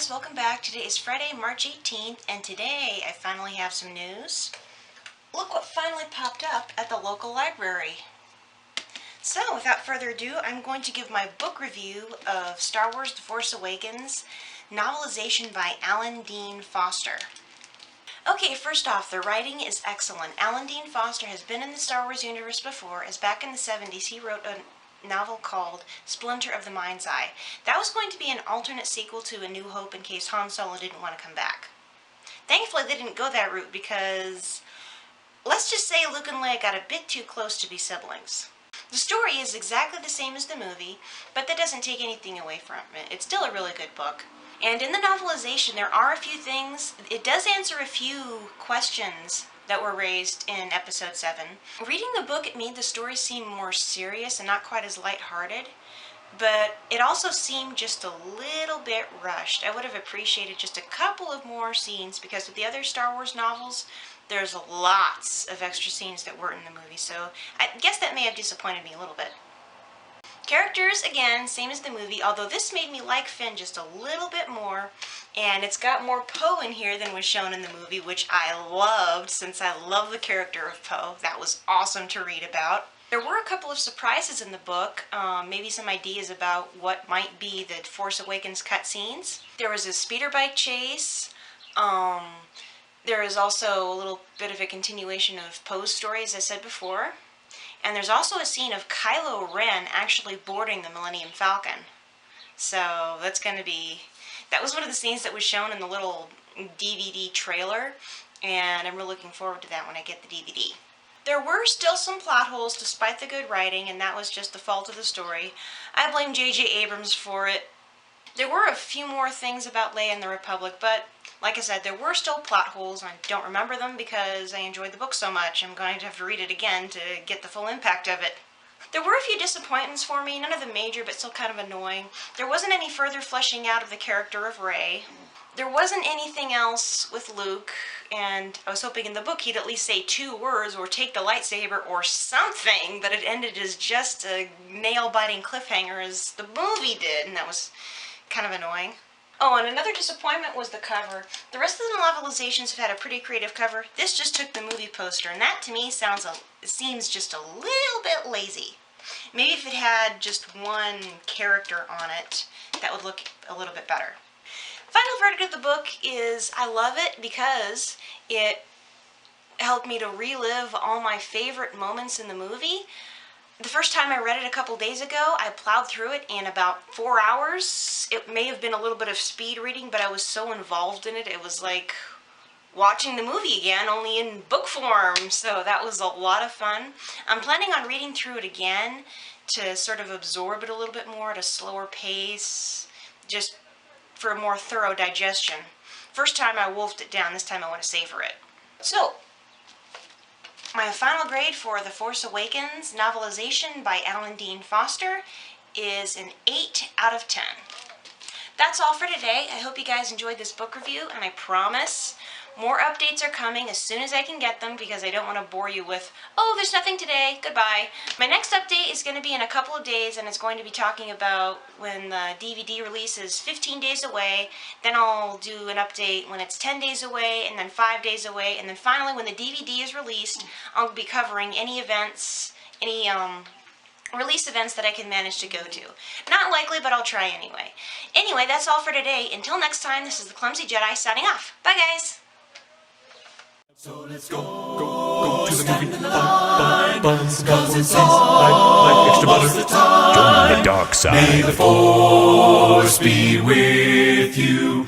guys, welcome back. Today is Friday, March 18th, and today I finally have some news. Look what finally popped up at the local library. So, without further ado, I'm going to give my book review of Star Wars The Force Awakens, novelization by Alan Dean Foster. Okay, first off, the writing is excellent. Alan Dean Foster has been in the Star Wars universe before, as back in the 70s he wrote a novel called Splinter of the Mind's Eye. That was going to be an alternate sequel to A New Hope in case Han Solo didn't want to come back. Thankfully they didn't go that route because, let's just say Luke and Leia got a bit too close to be siblings. The story is exactly the same as the movie, but that doesn't take anything away from it. It's still a really good book. And in the novelization there are a few things, it does answer a few questions that were raised in episode 7. Reading the book, it made the story seem more serious and not quite as lighthearted, but it also seemed just a little bit rushed. I would have appreciated just a couple of more scenes because with the other Star Wars novels, there's lots of extra scenes that weren't in the movie, so I guess that may have disappointed me a little bit. Characters, again, same as the movie, although this made me like Finn just a little bit more, and it's got more Poe in here than was shown in the movie, which I loved since I love the character of Poe. That was awesome to read about. There were a couple of surprises in the book, maybe some ideas about what might be the Force Awakens cutscenes. There was a speeder bike chase. There is also a little bit of a continuation of Poe's story, as I said before. And there's also a scene of Kylo Ren actually boarding the Millennium Falcon. So that's going to be... That was one of the scenes that was shown in the little DVD trailer, and I'm really looking forward to that when I get the DVD. There were still some plot holes despite the good writing, and that was just the fault of the story. I blame J.J. Abrams for it. There were a few more things about Leia and the Republic, but like I said, there were still plot holes. I don't remember them because I enjoyed the book so much. I'm going to have to read it again to get the full impact of it. There were a few disappointments for me, none of them major, but still kind of annoying. There wasn't any further fleshing out of the character of Rey. There wasn't anything else with Luke, and I was hoping in the book he'd at least say 2 words or take the lightsaber or something, but it ended as just a nail-biting cliffhanger as the movie did, and that was kind of annoying. Oh, and another disappointment was the cover. The rest of the novelizations have had a pretty creative cover. This just took the movie poster, and that to me seems just a little bit lazy. Maybe if it had just one character on it, that would look a little bit better. Final verdict of the book is I love it because it helped me to relive all my favorite moments in the movie. The first time I read it a couple days ago, I plowed through it in about 4 hours. It may have been a little bit of speed reading, but I was so involved in it, it was like watching the movie again, only in book form. So that was a lot of fun. I'm planning on reading through it again to sort of absorb it a little bit more at a slower pace, just for a more thorough digestion. First time I wolfed it down, this time I want to savor it. So, my final grade for The Force Awakens novelization by Alan Dean Foster is an 8 out of 10. That's all for today. I hope you guys enjoyed this book review, and I promise more updates are coming as soon as I can get them because I don't want to bore you with, oh, there's nothing today, goodbye. My next update is going to be in a couple of days, and it's going to be talking about when the DVD release is 15 days away. Then I'll do an update when it's 10 days away, and then 5 days away, and then finally when the DVD is released, I'll be covering any events, any release events that I can manage to go to. Not likely, but I'll try anyway. Anyway, that's all for today. Until next time, this is the Clumsy Jedi signing off. Bye, guys! So let's go to the movie. Cause it's like extra butter. Join the dark side. May the force be with you.